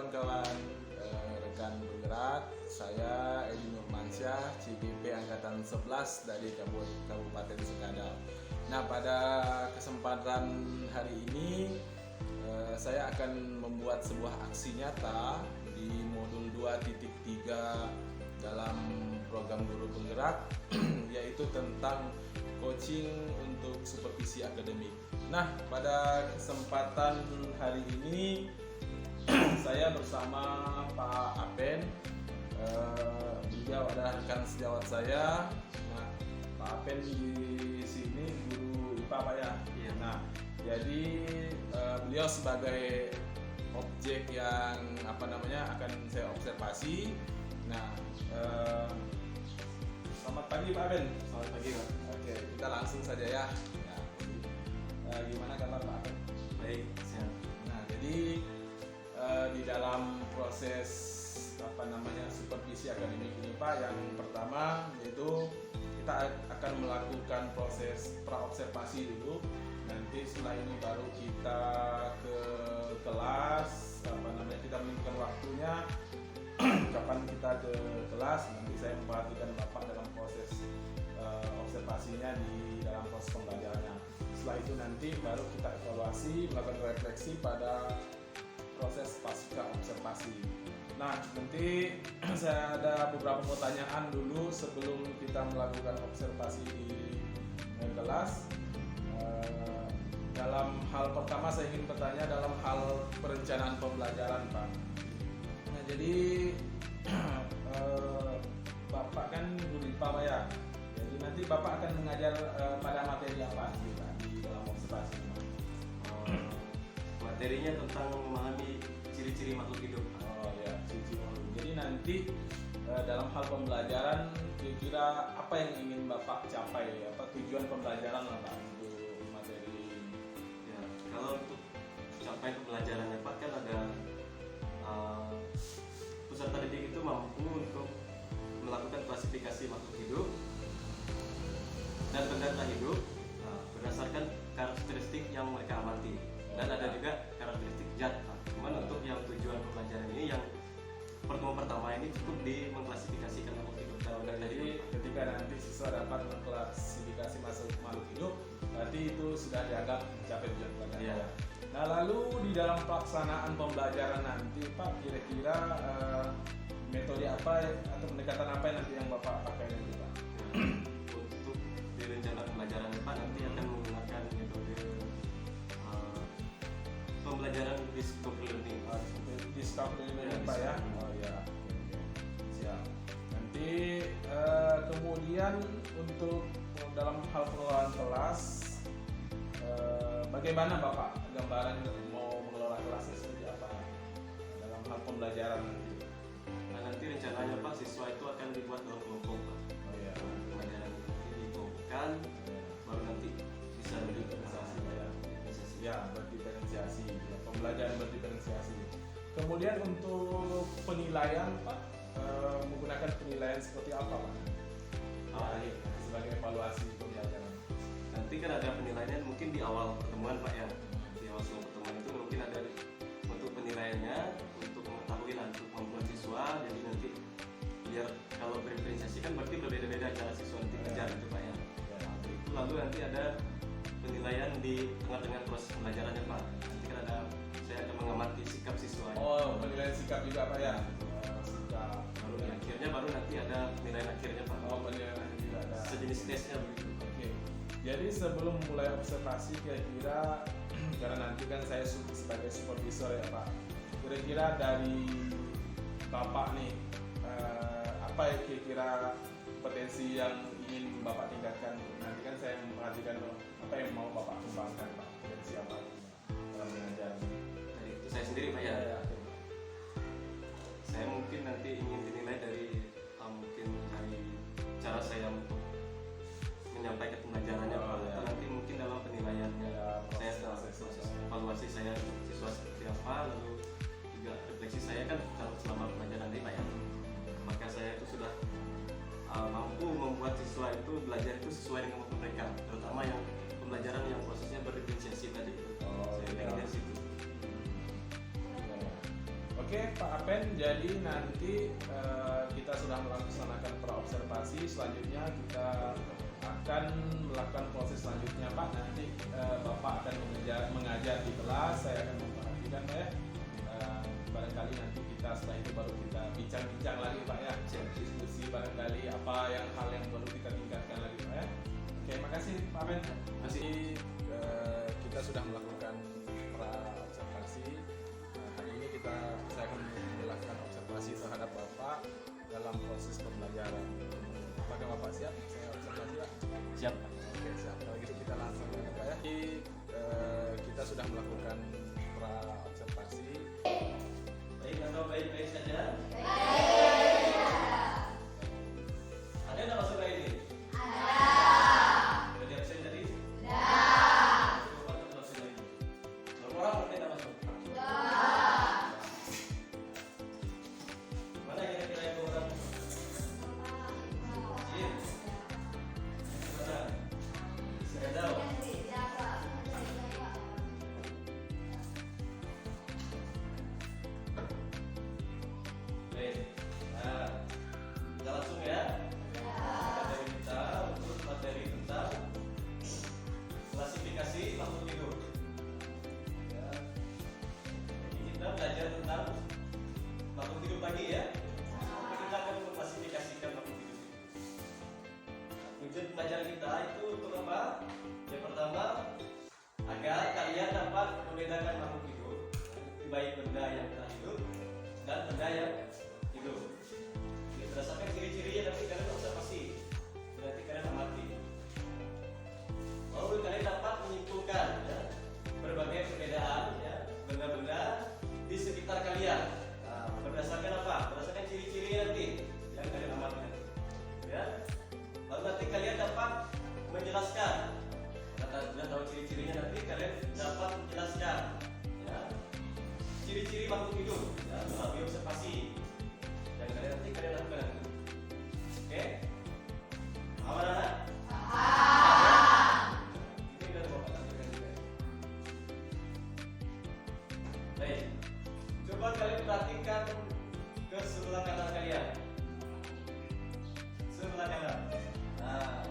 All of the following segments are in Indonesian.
kawan-kawan rekan bergerak, saya Edi Nurmansyah, CGP Angkatan 11 dari Kabupaten Sukadal. Nah, pada kesempatan hari ini saya akan membuat sebuah aksi nyata di modul 2.3 dalam program Guru Penggerak yaitu tentang coaching untuk supervisi akademik. Nah, pada kesempatan hari ini saya bersama Pak Apen, beliau adalah rekan sejawat saya. Nah, Pak Apen di sini guru IPA, Pak ya. Iya. Nah, jadi beliau sebagai objek yang akan saya observasi. Nah, selamat pagi Pak Apen. Selamat pagi, Pak. Oke, kita langsung saja ya. Nah, gimana kabar Pak Apen? Baik, sehat. Nah, jadi di dalam proses supervisi akademik ini Pak, yang pertama yaitu kita akan melakukan proses praobservasi dulu. Nanti setelah ini baru kita ke kelas, kita menentukan waktunya kapan kita ke kelas. Nanti saya memperhatikan Bapak dalam proses observasinya di dalam proses pembelajarannya. Setelah itu nanti baru kita evaluasi, melakukan refleksi pada proses pasca observasi. Nah, nanti saya ada beberapa pertanyaan dulu sebelum kita melakukan observasi di kelas. Dalam hal pertama saya ingin bertanya dalam hal perencanaan pembelajaran, Pak. Nah, jadi Bapak kan guru IPA, Pak ya. Jadi nanti Bapak akan mengajar pada materi apa sih, Pak, di dalam observasi? Materinya tentang memahami ciri-ciri makhluk hidup. Oh ya, ciri-ciri makhluk. Jadi nanti dalam hal pembelajaran kira-kira apa yang ingin Bapak capai? Apa tujuan pembelajaran lah, Pak, untuk materi ini? Ya, kalau untuk capai pembelajarannya Pak, kan ada peserta didik itu mampu untuk melakukan klasifikasi makhluk hidup dan benda hidup berdasarkan karakteristik yang mereka amati. Dan ada juga karakteristik zat. Cuman untuk yang tujuan pembelajaran ini, yang pertemuan pertama ini cukup di mengklasifikasikan makhluk hidup. Jadi ketika nanti siswa dapat mengklasifikasi makhluk hidup, berarti itu sudah dianggap mencapai tujuan pembelajaran. Iya. Nah, lalu di dalam pelaksanaan pembelajaran nanti, Pak, kira-kira metode apa atau pendekatan apa yang nanti yang Bapak pakai nanti, Pak? Untuk di rencana pembelajaran Pak nanti akan menggunakan metode pembelajaran discovery learning. Discovery learning, Pak ya. Oh ya. Siap. Nanti kemudian untuk dalam hal pengelolaan kelas, bagaimana Bapak gambaran mau mengelola kelasnya seperti apa dalam hal pembelajaran nanti? Nah, nanti rencananya Pak, siswa itu akan dibuat dalam kelompok Pak. Oh ya. Pembelajaran nanti dikelompokkan, baru nanti bisa Diferensiasi, Pak ya. Ya, berdiferensiasi. Ya, pembelajaran berdiferensiasi. Kemudian untuk penilaian, Pak, menggunakan penilaian seperti apa, Pak? Sebagai evaluasi pembelajaran. Nanti kan ada penilaian mungkin di awal pertemuan Pak ya. Di awal sebelum pertemuan itu mungkin ada untuk penilaiannya untuk mengetahui untuk kemampuan siswa. Jadi nanti biar kalau berdifferensiasi kan berarti berbeda-beda cara siswa nanti kejar itu Pak ya. Itu lalu nanti ada penilaian di tengah-tengah proses pembelajarannya Pak. Nanti kan ada, saya akan mengamati sikap siswa. Oh, penilaian sikap juga, Pak ya. Sikap. Baru akhirnya baru nanti ada penilaian akhirnya Pak. Oh, penilaian juga ada. Sejenis tesnya begitu. Oke. Jadi sebelum mulai observasi, kira-kira karena nanti kan saya sebagai supervisor ya Pak. Kira-kira dari Bapak nih, apa ya kira-kira potensi yang ingin Bapak tingkatkan? Nanti kan saya memperhatikan apa yang mau Bapak kembangkan, Pak. Potensi apa dalam mengajar? Dari itu saya sendiri Pak ya. Saya mungkin nanti ingin dinilai dari mungkin dari cara saya untuk menyampaikan pembelajarannya Pak. Atau nanti mungkin dalam penilaiannya saya evaluasi saya siswa seperti apa, lalu juga refleksi saya kan selama pembelajaran ini Pak ya. Maka saya itu sudah mampu membuat siswa itu belajar itu sesuai dengan kemampuan mereka, terutama yang pembelajaran yang prosesnya berdiferensiasi tadi. Saya pengen dari situ. Oke Pak Apen, jadi nanti kita sudah melaksanakan praobservasi. Selanjutnya kita akan melakukan proses selanjutnya Pak. Nanti Bapak akan mengajar di kelas, saya akan memperhatikan Pak ya. Barangkali nanti kita setelah itu baru kita bincang-bincang lagi Pak ya, diskusi barangkali apa hal yang baru kita tingkatkan lagi Pak ya. Oke, makasih Pak Apen. Masih kita sudah melakukan praobservasi. Hari ini saya akan melakukan observasi terhadap Bapak dalam proses pembelajaran. Apakah Bapak siap? Saya observasi Pak. Siap. Oke, siap. Kalau gitu kita langsung ya Pak ya. Jadi, kita sudah melakukan praobservasi. Baik atau baik-baik saja? Ada yang tak masuk lagi ini? Sudah di absen tadi? Coba kita masuk lagi. Berapa orang mungkin tak masuk? Mana kira-kira yang orang? Jim? Mana? Saya tahu. Baik. Nah, kita langsung ya. Materi kita untuk materi tentang klasifikasi makhluk hidup. Ya. Jadi kita belajar tentang makhluk hidup lagi ya. Tapi kita akan mengklasifikasikan makhluk hidup. Tujuan pembelajaran kita itu untuk apa? Yang pertama, agar kalian dapat membedakan makhluk hidup, baik benda yang telah hidup dan benda yang hidup. Jadi berdasarkan ciri-cirinya nanti kalian observasi, nanti kalian amati. Lalu kalian dapat menyimpulkan ya, berbagai perbedaan ya, benda-benda di sekitar kalian. Nah, berdasarkan apa? Berdasarkan ciri-cirinya nanti yang kalian amati nanti. Ya. Lalu nanti kalian dapat menjelaskan. Karena sudah tahu ciri-cirinya nanti kalian dapat menjelaskan. Ya. Ciri-ciri makhluk hidup ya, melalui observasi dan nanti kalian lakukan nanti. Oke? Aman anak? Ini udah Bapak tampilkan juga. Baik. Coba kalian perhatikan ke sebelah kanan kalian. Sebelah kanan. Nah,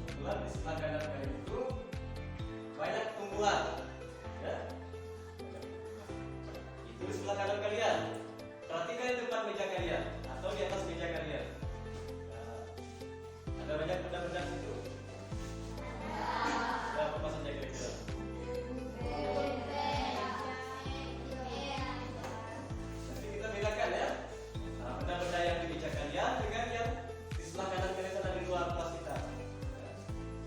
kebetulan di sebelah kanan kalian itu banyak tumbuhan. Ya. Itu di sebelah kanan kalian. Perhatikan di depan meja kalian atau di atas meja kalian. Nah, ada banyak benda-benda itu. Ada apa saja kira-kira? Nanti kita bedakan ya. Nah, benda-benda yang di meja kalian dengan yang di sebelah kanan kalian ada di luar kelas kita. Ya.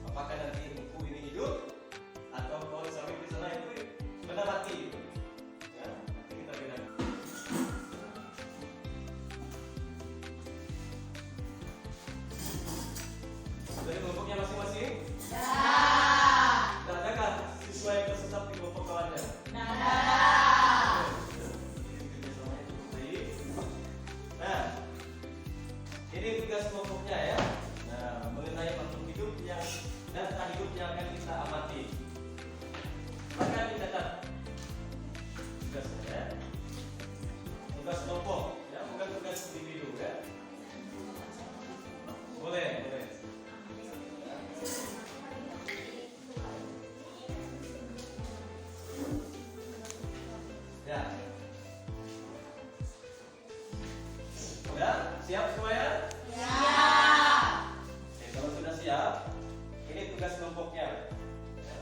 Apakah nanti buku ini hidup atau pohon sawit di sana itu benda mati? Ya, nanti kita bedakan. Dari kelompoknya masing-masing? Ya. Dan adakah siswa yang tersesat di kelompok kawannya? Nah, ini tugas kelompoknya ya. Nah, mengenai makhluk hidup yang dan tak hidup yang akan kita amati. Maka dicatat tugasnya ya. Tugas kelompok ya, bukan tugas individu ya. Boleh. Ya. Sudah siap semuanya? Siap. Oke, kalau sudah siap, ini tugas kelompoknya. Ya.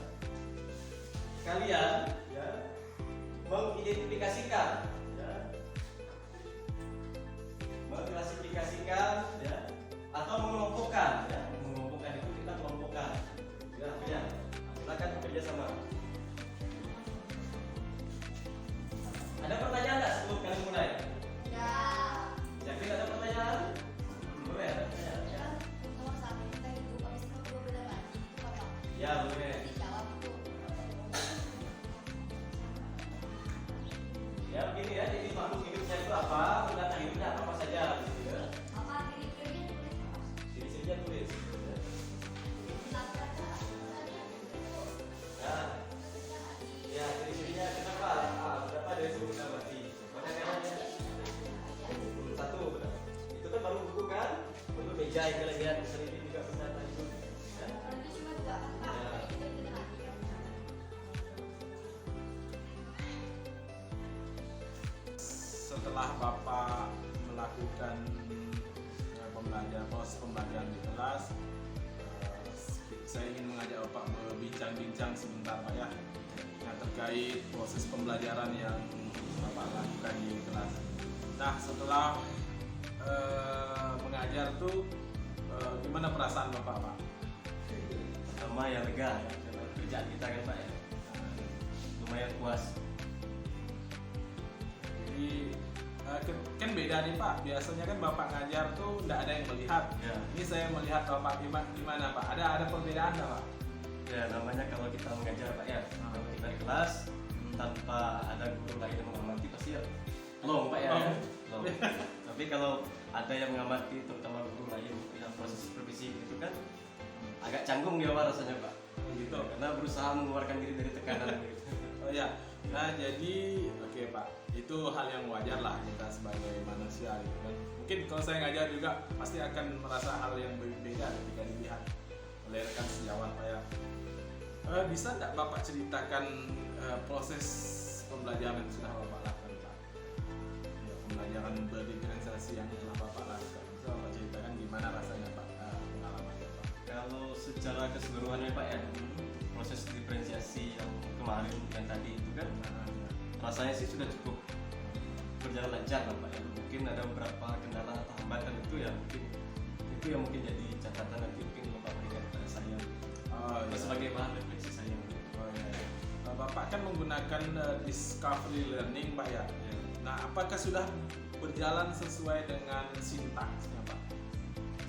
Kalian ya, mengidentifikasikan, ya, mengklasifikasikan, ya, atau mengelompokkan. Ya. Mengelompokkan itu kita kelompokkan. Ya. Silakan bekerja sama. Ada pertanyaan nggak sebelum kalian mulai? Ya. Yakin ada pertanyaan? Boleh ada pertanyaan? Ya. Ya boleh. Ya begini ya, jadi makhluk hidupnya itu apa? Benda tak hidupnya apa saja? Gitu ya. Ciri-cirinya tulis. Ya, ciri-cirinya kenapa? Berapa dari 10 berarti? Mana kanannya? nilai kelebihan besar ini juga bisa lanjut. Setelah Bapak melakukan proses pembelajaran di kelas, saya ingin mengajak Bapak berbincang-bincang sebentar Pak ya, yang terkait proses pembelajaran yang Bapak lakukan di kelas. Nah, setelah mengajar tuh gimana perasaan Bapak Pak? Pertama ya lega ya, karena kerjaan kita kan Pak ya, lumayan puas. Jadi kan beda nih Pak, biasanya kan Bapak ngajar tuh nggak ada yang melihat Ya. Ini saya melihat Bapak gimana Pak? Ada perbedaan nggak Pak? Ya namanya kalau kita mengajar Pak ya, kalau kita di kelas tanpa ada guru lain yang mengamati pasti ya long Pak ya. Long. Tapi kalau ada yang mengamati, terutama guru lain yang proses supervisi itu kan agak canggung dia Pak rasanya Pak. Gitu. Karena berusaha mengeluarkan diri dari tekanan gitu. Oh ya, nah jadi oke Pak, itu hal yang wajar lah kita sebagai manusia gitu kan. Mungkin kalau saya ngajar juga pasti akan merasa hal yang berbeda ketika dilihat oleh rekan sejawat Pak ya. Bisa tidak Bapak ceritakan proses pembelajaran yang sudah Bapak lakukan Pak? Ya, pembelajaran berdiferensiasi yang telah Bapak lakukan. Bisa Bapak ceritakan gimana rasanya Pak, pengalaman Bapak? Kalau secara keseluruhannya Pak ya, proses diferensiasi yang kemarin yang tadi itu kan rasanya sih sudah cukup berjalan lancar lah Pak ya. Mungkin ada beberapa kendala atau hambatan itu yang mungkin jadi catatan nanti mungkin Bapak berikan kepada saya sebagai bahan refleksi saya. Bapak kan menggunakan discovery learning Pak ya. Ya. Nah, apakah sudah berjalan sesuai dengan sintaksnya Pak?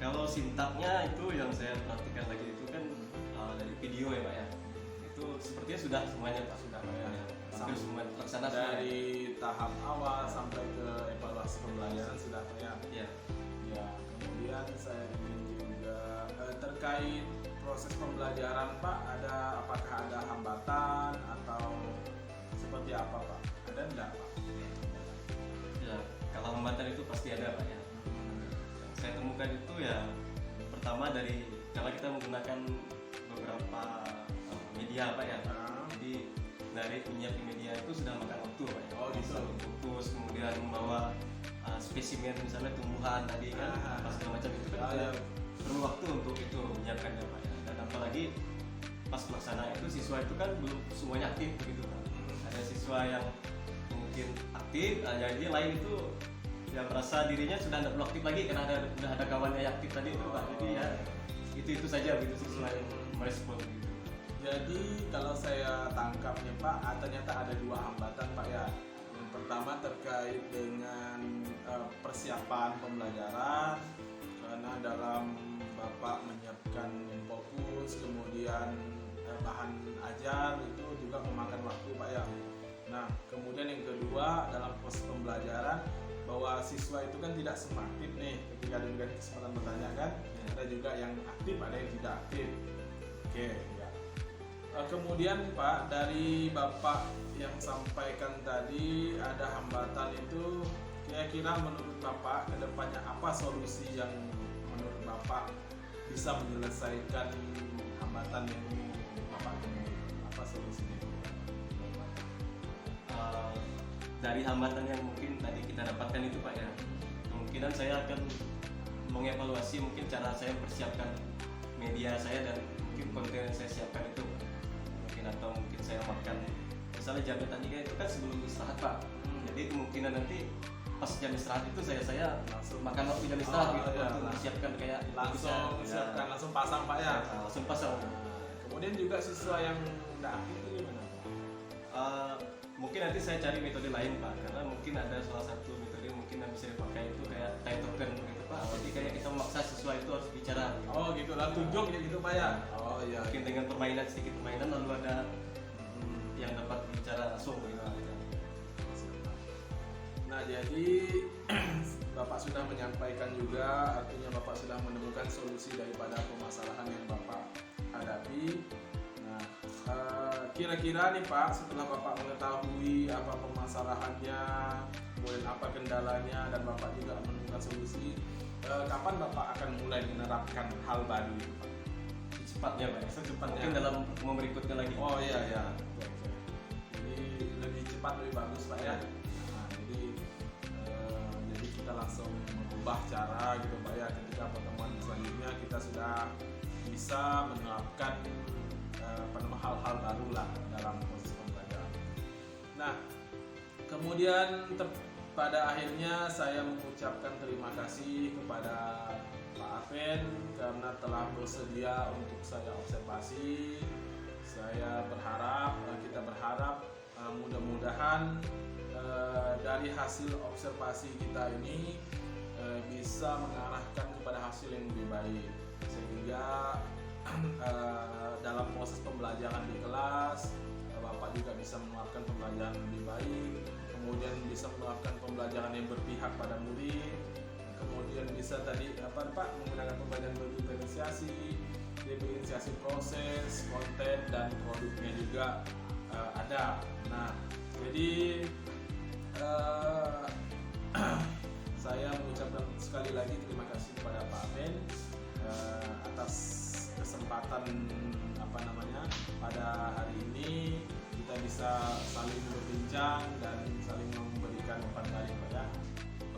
Kalau sintaknya itu yang saya perhatikan lagi itu kan dari video ya Pak ya. Itu sepertinya sudah semuanya Pak, sudah Pak ya. Hampir semua terlaksana Dari tahap awal sampai ke evaluasi pembelajaran sudah Pak ya. ya. Ya, kemudian saya ingin juga terkait proses pembelajaran Pak, apakah ada hambatan atau seperti apa Pak? Ada enggak Pak? Ya, kalau hambatan itu pasti ada Pak ya. Yang saya temukan itu ya pertama karena kita menggunakan beberapa media Pak ya. Jadi dari menyiapkan media itu sudah makan waktu Pak ya. Oh, gitu. Fokus, kemudian membawa spesimen misalnya tumbuhan tadi kan, apa segala macam itu kan perlu waktu untuk itu menyiapkannya Pak ya. Dan apalagi pas pelaksanaan itu siswa itu kan belum semuanya aktif begitu Pak. Ada siswa yang mungkin aktif, jadi lain itu yang merasa dirinya sudah tidak perlu aktif lagi karena sudah ada kawannya yang aktif tadi itu Pak. Jadi ya itu saja begitu siswa yang merespon gitu. Jadi kalau saya tangkapnya Pak, ternyata ada dua hambatan Pak ya. Yang pertama terkait dengan persiapan pembelajaran, karena dalam Bapak menyiapkan fokus, kemudian bahan ajar itu juga memakan waktu Pak ya. Nah, kemudian yang kedua dalam proses pembelajaran bahwa siswa itu kan tidak semua aktif nih ketika diberikan kesempatan bertanya kan, ada juga yang aktif, ada yang tidak aktif. Oke, ya. Kemudian Pak, dari Bapak yang sampaikan tadi ada hambatan itu, kira-kira menurut Bapak kedepannya apa solusi yang menurut Bapak bisa menyelesaikan hambatan yang Bapak temui? Apa solusinya? Dari hambatan yang mungkin tadi kita dapatkan itu Pak ya, kemungkinan saya akan mengevaluasi mungkin cara saya mempersiapkan media saya dan mungkin konten yang saya siapkan itu mungkin, atau mungkin saya makan misalnya jam tadi itu kan sebelum istirahat Pak. Jadi kemungkinan nanti pas jam istirahat itu saya langsung makan waktu jam istirahat gitu ya, untuk mempersiapkan kayak langsung siapkan, langsung pasang Pak ya. Langsung pasang. Kemudian juga siswa yang tidak aktif itu gimana Pak? Mungkin nanti saya cari metode lain Pak, karena mungkin ada salah satu metode mungkin yang bisa dipakai itu kayak time token gitu Pak. Jadi kayak kita memaksa siswa itu harus bicara. Oh gitu, lalu tunjuk ya gitu Pak ya. Oh iya. Mungkin dengan permainan sedikit permainan lalu ada yang dapat bicara langsung gitu. Nah jadi Bapak sudah menyampaikan juga, artinya Bapak sudah menemukan solusi daripada permasalahan yang Bapak hadapi. Nah kira-kira nih Pak, setelah Bapak mengetahui apa permasalahannya, kemudian apa kendalanya, dan Bapak juga menemukan solusi, kapan Bapak akan mulai menerapkan hal baru itu, Pak? Cepatnya Pak. Secepatnya. Mungkin dalam pertemuan berikutnya lagi. Oh iya ya. Jadi lebih cepat lebih bagus Pak ya. Nah, jadi kita langsung mengubah cara gitu Pak ya, ketika pertemuan selanjutnya kita sudah bisa menerapkan hal-hal baru lah dalam proses pembelajaran. Nah, kemudian pada akhirnya saya mengucapkan terima kasih kepada Pak Apen karena telah bersedia untuk saya observasi. Kita berharap mudah-mudahan dari hasil observasi kita ini bisa mengarahkan kepada hasil yang lebih baik, sehingga dalam proses pembelajaran di kelas Bapak juga bisa menerapkan pembelajaran lebih baik, kemudian bisa menerapkan pembelajaran yang berpihak pada murid, kemudian bisa menggunakan pembelajaran diferensiasi proses, konten dan produknya juga ada. Nah, jadi saya mengucapkan sekali lagi terima kasih kepada Pak Apen atas kesempatan pada hari ini kita bisa saling berbincang dan saling memberikan umpan balik Pak ya.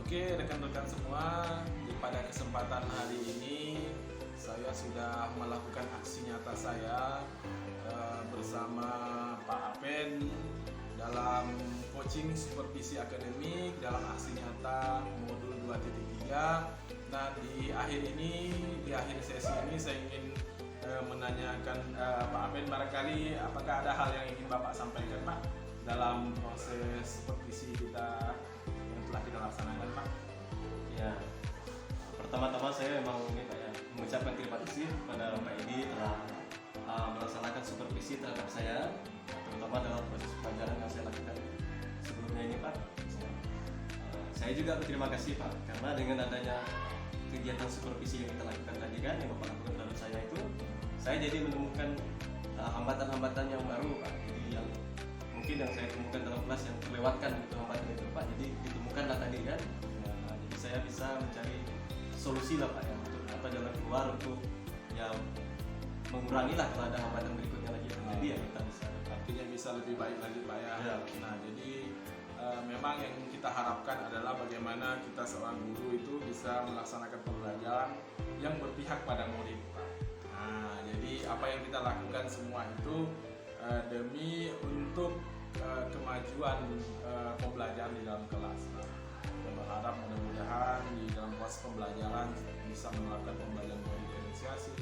Oke rekan-rekan semua, pada kesempatan hari ini saya sudah melakukan aksi nyata saya bersama Pak Apen dalam coaching supervisi akademik dalam aksi nyata modul 2.3. Nah di akhir sesi ini saya ingin menanyakan Pak Apen, barangkali apakah ada hal yang ingin Bapak sampaikan Pak dalam proses supervisi kita yang telah kita laksanakan Pak? Ya, pertama-tama saya memang mengucapkan terima kasih kepada Bapak Edi telah melaksanakan supervisi terhadap saya, terutama dalam proses pelajaran yang saya lakukan sebelumnya ini Pak. Saya juga berterima kasih Pak, karena dengan adanya kegiatan supervisi yang kita lakukan tadi kan, yang Bapak lakukan terhadap saya itu, saya jadi menemukan hambatan-hambatan yang baru Pak. Jadi yang mungkin yang saya temukan dalam kelas yang terlewatkan gitu hambatan itu Pak, jadi ditemukanlah tadi kan. Jadi saya bisa mencari solusi lah Pak ya, untuk jalan keluar untuk ya mengurangi lah kalau ada hambatan berikutnya lagi terjadi ya kita bisa. Artinya bisa lebih baik lagi Pak ya. Nah jadi memang yang kita harapkan adalah bagaimana kita seorang guru itu bisa melaksanakan pembelajaran yang berpihak pada murid Pak. Nah jadi apa yang kita lakukan semua itu demi untuk kemajuan pembelajaran di dalam kelas Pak. Kita berharap mudah-mudahan di dalam proses pembelajaran bisa menerapkan pembelajaran diferensiasi,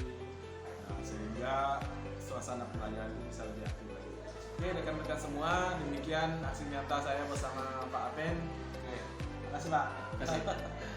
sehingga suasana pembelajaran itu bisa lebih aktif lagi. Oke rekan-rekan semua, demikian aksi nyata saya bersama Pak Apen. Oke, terima kasih Pak. Terima kasih.